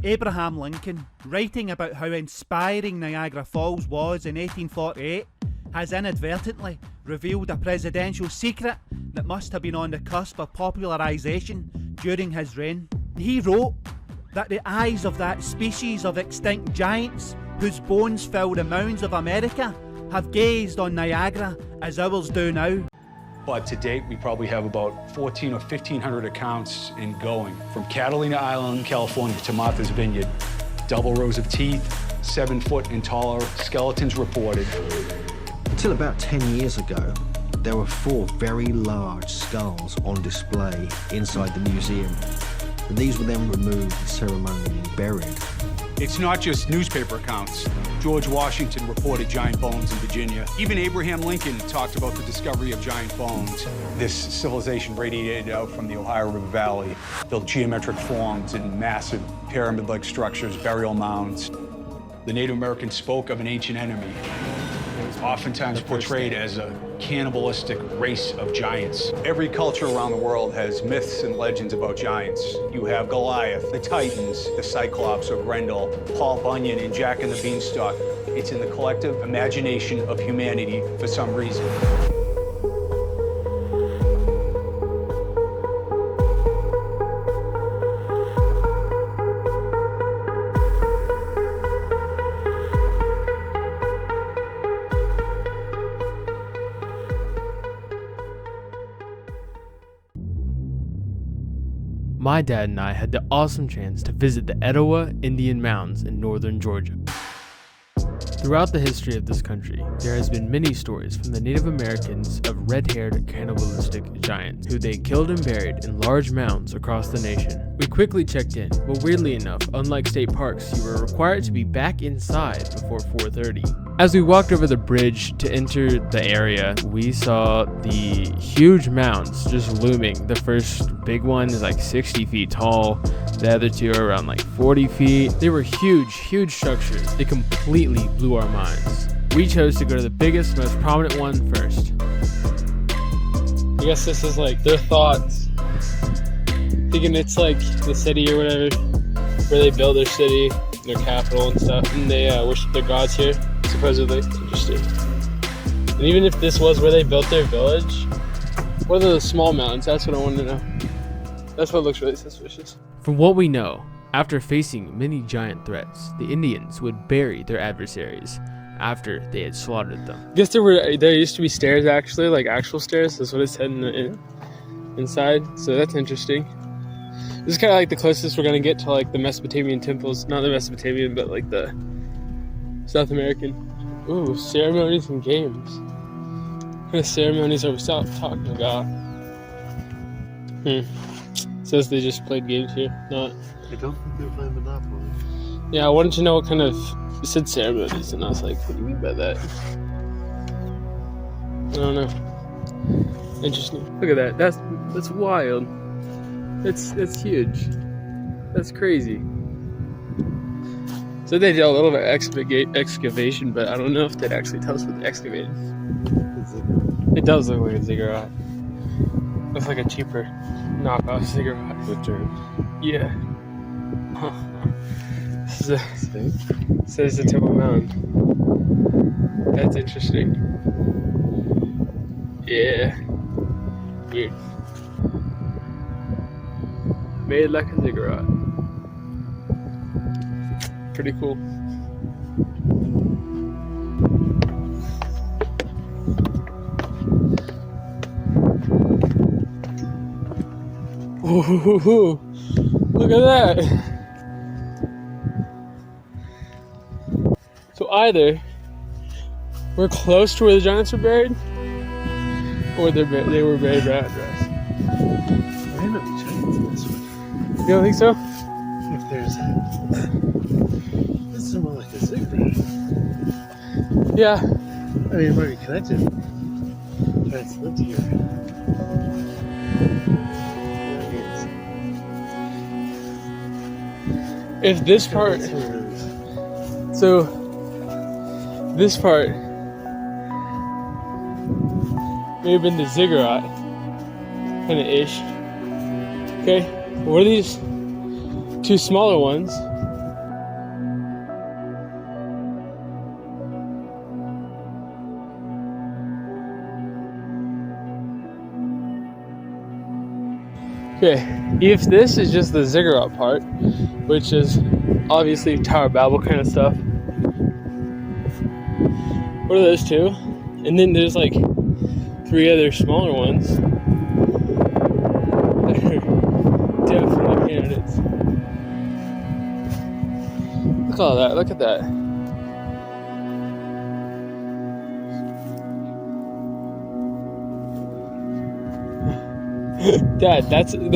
Abraham Lincoln, writing about how inspiring Niagara Falls was in 1848, has inadvertently revealed a presidential secret that must have been on the cusp of popularisation during his reign. He wrote that the eyes of that species of extinct giants whose bones fill the mounds of America have gazed on Niagara as ours do now. But to date, we probably have about 1,400 or 1,500 accounts in going. From Catalina Island, California to Martha's Vineyard, double rows of teeth, 7 foot and taller skeletons reported. Until about 10 years ago, there were 4 very large skulls on display inside the museum. And these were then removed, ceremonially buried. It's not just newspaper accounts. George Washington reported giant bones in Virginia. Even Abraham Lincoln talked about the discovery of giant bones. This civilization radiated out from the Ohio River Valley, built geometric forms in massive pyramid-like structures, burial mounds. The Native Americans spoke of an ancient enemy. It was oftentimes portrayed as a cannibalistic race of giants. Every culture around the world has myths and legends about giants. You have Goliath, the Titans, the Cyclops or Grendel, Paul Bunyan and Jack and the Beanstalk. It's in the collective imagination of humanity for some reason. My dad and I had the awesome chance to visit the Etowah Indian Mounds in northern Georgia. Throughout the history of this country, there has been many stories from the Native Americans of red-haired cannibalistic giants who they killed and buried in large mounds across the nation. We quickly checked in, but weirdly enough, unlike state parks, you were required to be back inside before 4:30. As we walked over the bridge to enter the area, we saw the huge mounds just looming. The first big one is like 60 feet tall. The other two are around like 40 feet. They were huge structures. They completely blew our minds. We chose to go to the biggest, most prominent one first. I guess this is like their thoughts. Thinking it's like the city or whatever, where they build their city, their capital and stuff, and they worship their gods here. Supposedly, it's interesting. And even if this was where they built their village, what are the small mountains? That's what I wanted to know. That's what looks really suspicious. From what we know, after facing many giant threats, the Indians would bury their adversaries after they had slaughtered them. I guess there used to be stairs actually, like actual stairs. That's what it said inside. So that's interesting. This is kind of like the closest we're gonna get to like the Mesopotamian temples. Not the Mesopotamian, but like the South American. Ooh, ceremonies and games. What kind of ceremonies are we talking about? Says they just played games here. Not. I don't think they're playing Monopoly. Yeah, I wanted to know what kind of. It said ceremonies, and I was like, what do you mean by that? I don't know. Interesting. Look at that. That's wild. That's huge. That's crazy. So they did a little bit of excavation, but I don't know if they'd actually tell us what they excavated. It does look like a ziggurat. Looks like a cheaper knockoff ziggurat. Yeah. Says the Temple Mound. That's interesting. Yeah. Weird. Made like a ziggurat. Pretty cool. Ooh, look at that. So either we're close to where the giants were buried, or they were buried right under us. There ain't no giants in this one. You don't think so? If there's this is more like a ziggurat. Yeah. I mean, where are you connected? Giants lived here. If this part, so this part may have been the ziggurat, kind of ish. Okay, what are these two smaller ones? Okay, if this is just the ziggurat part, which is obviously Tower of Babel kind of stuff. What are those two? And then there's like 3 other smaller ones. They're definitely candidates. Look at all that, look at that. Dad, that's isn't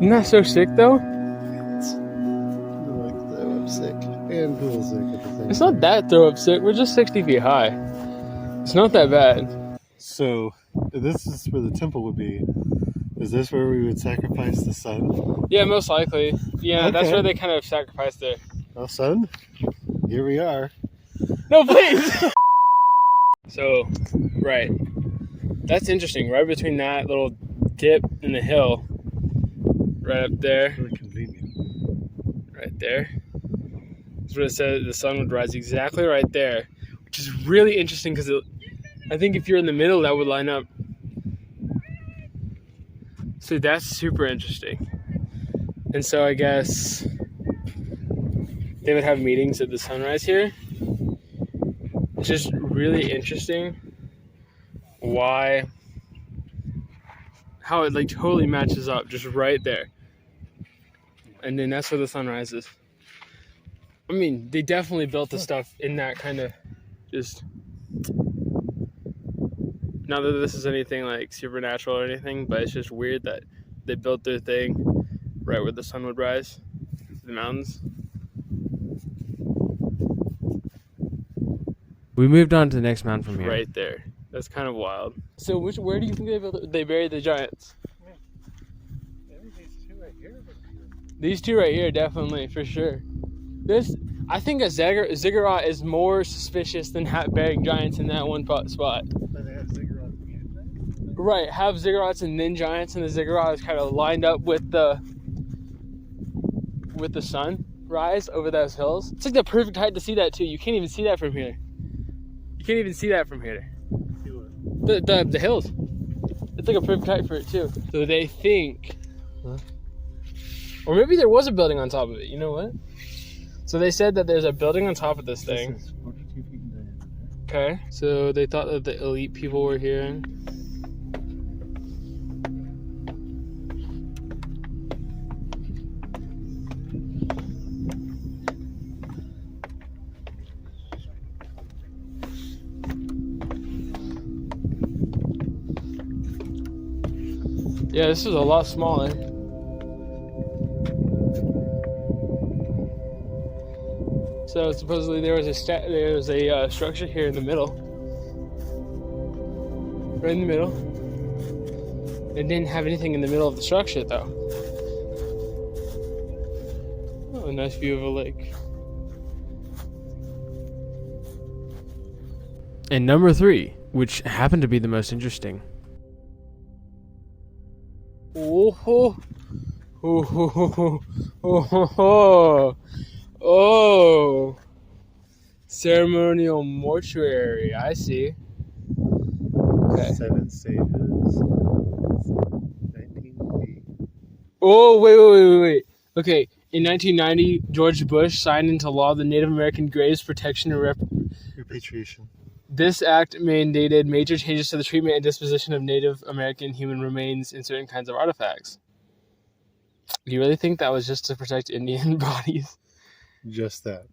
that so sick though? Like throw up sick and cool sick at the same It's not that throw up sick, we're just 60 feet high. It's not that bad. So, this is where the temple would be. Is this where we would sacrifice the sun? Yeah, most likely. Yeah, that's Okay. where they kind of sacrificed their... Well, son, here we are. No, please! So, right. That's interesting. Right between that little dip in the hill, right up there, Really convenient. right there, is where it said the sun would rise exactly right there, which is really interesting because I think if you're in the middle, that would line up. So that's super interesting. And so I guess they would have meetings at the sunrise here. It's just really interesting how it like totally matches up just right there. And then that's where the sun rises. I mean, they definitely built the stuff in that kind of just... Not that this is anything like supernatural or anything, but it's just weird that they built their thing right where the sun would rise, the mountains. We moved on to the next mound from here. Right there. That's kind of wild. So where do you think they buried the giants? Maybe these two right here. These two right here, definitely, for sure. I think a ziggurat is more suspicious than burying giants in that one spot. But they have ziggurats and Right, have ziggurats and then giants, and the ziggurat is kind of lined up with the sunrise over those hills. It's like the perfect height to see that too. You can't even see that from here. You can't even see that from here. The hills. It's like a perfect height for it too. So they think, or maybe there was a building on top of it. You know what? So they said that there's a building on top of this thing. This is 42 feet in diameter. Okay. So they thought that the elite people were here. Yeah, this is a lot smaller. So supposedly there was a structure here in the middle, right in the middle. It didn't have anything in the middle of the structure though. Oh, a nice view of a lake. And number 3, which happened to be the most interesting. Oh, oh, ceremonial mortuary. I see. Okay. 7 stages. 19 feet. Oh, wait. Okay. In 1990, George Bush signed into law the Native American Graves Protection and Repatriation. This act mandated major changes to the treatment and disposition of Native American human remains and certain kinds of artifacts. Do you really think that was just to protect Indian bodies? Just that.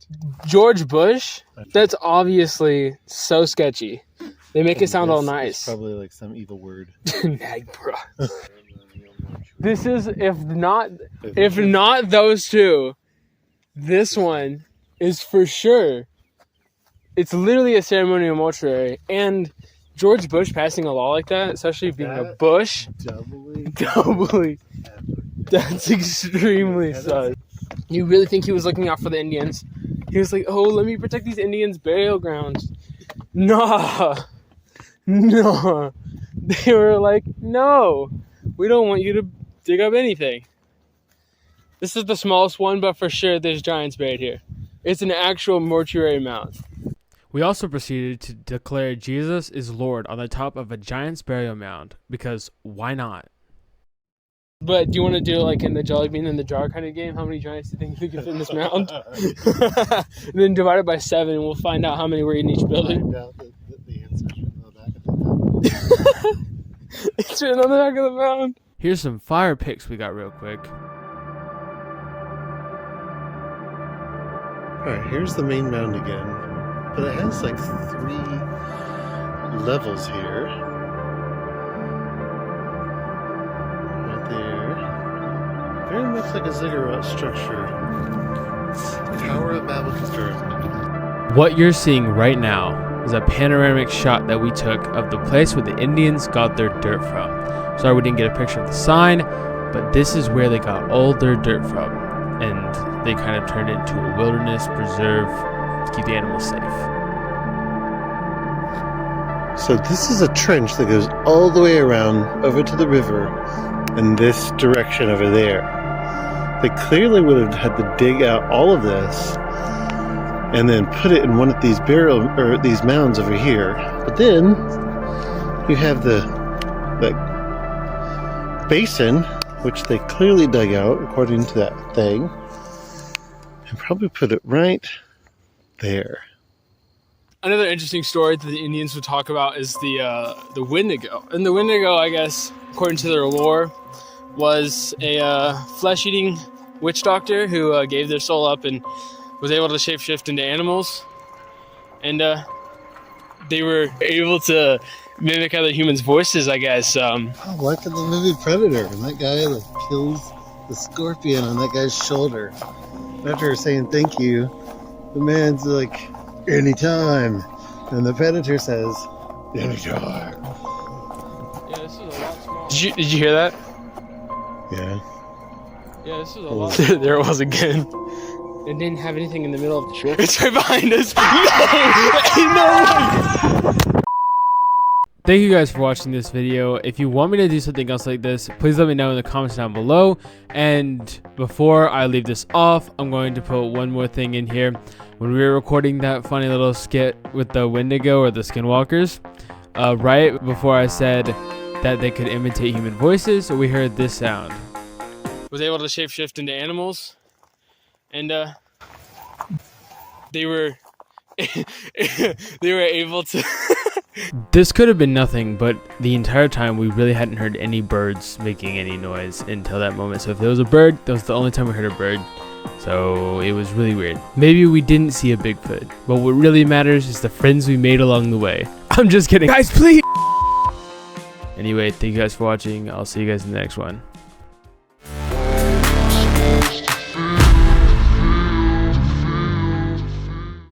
George Bush? That's obviously so sketchy. They make it sound all nice. It's probably like some evil word. Nagbra. This is, if not those two, this one is for sure. It's literally a ceremonial mortuary, and George Bush passing a law like that, especially being a Bush, doubly, that's extremely sus. You really think he was looking out for the Indians? He was like, oh, let me protect these Indians' burial grounds. Nah. They were like, no, we don't want you to dig up anything. This is the smallest one, but for sure there's giants buried here. It's an actual mortuary mound. We also proceeded to declare Jesus is Lord on the top of a giant's burial mound, because why not? But do you want to do it like in the jelly bean in the jar kind of game? How many giants do you think we can fit in this mound? And then divide it by 7, and we'll find out how many were in each building. I doubt that the answer's written on the back of the mound. It's written on the back of the mound. Here's some fire pics we got real quick. Alright, here's the main mound again. But it has like 3 levels here. Right there. Very much like a ziggurat structure. Tower of Babel confirmed. What you're seeing right now is a panoramic shot that we took of the place where the Indians got their dirt from. Sorry we didn't get a picture of the sign, but this is where they got all their dirt from. And they kind of turned it into a wilderness preserve to keep the animals safe. So this is a trench that goes all the way around over to the river in this direction over there. They clearly would have had to dig out all of this and then put it in one of these these mounds over here. But then you have the basin, which they clearly dug out according to that thing, and probably put it right there. Another interesting story that the Indians would talk about is the Wendigo. And the Wendigo, I guess, according to their lore, was a flesh-eating witch doctor who gave their soul up and was able to shapeshift into animals. And they were able to mimic other humans' voices, I guess. Like in the movie Predator, and that guy that kills the scorpion on that guy's shoulder. After saying thank you, the man's like, anytime. And the Predator says, anytime. Yeah, this is a lot smaller. Did you hear that? Yeah. Yeah, this is a lot smaller. There it was again. It didn't have anything in the middle of the trip. It's right behind us. No! Thank you guys for watching this video. If you want me to do something else like this, please let me know in the comments down below. And before I leave this off, I'm going to put one more thing in here. When we were recording that funny little skit with the Wendigo or the Skinwalkers, right before I said that they could imitate human voices, we heard this sound. Was able to shapeshift into animals, and they were able to. This could have been nothing, but the entire time we really hadn't heard any birds making any noise until that moment. So if there was a bird, that was the only time we heard a bird. So it was really weird. Maybe we didn't see a Bigfoot, but what really matters is the friends we made along the way. I'm just kidding. Guys, please! Anyway, thank you guys for watching. I'll see you guys in the next one.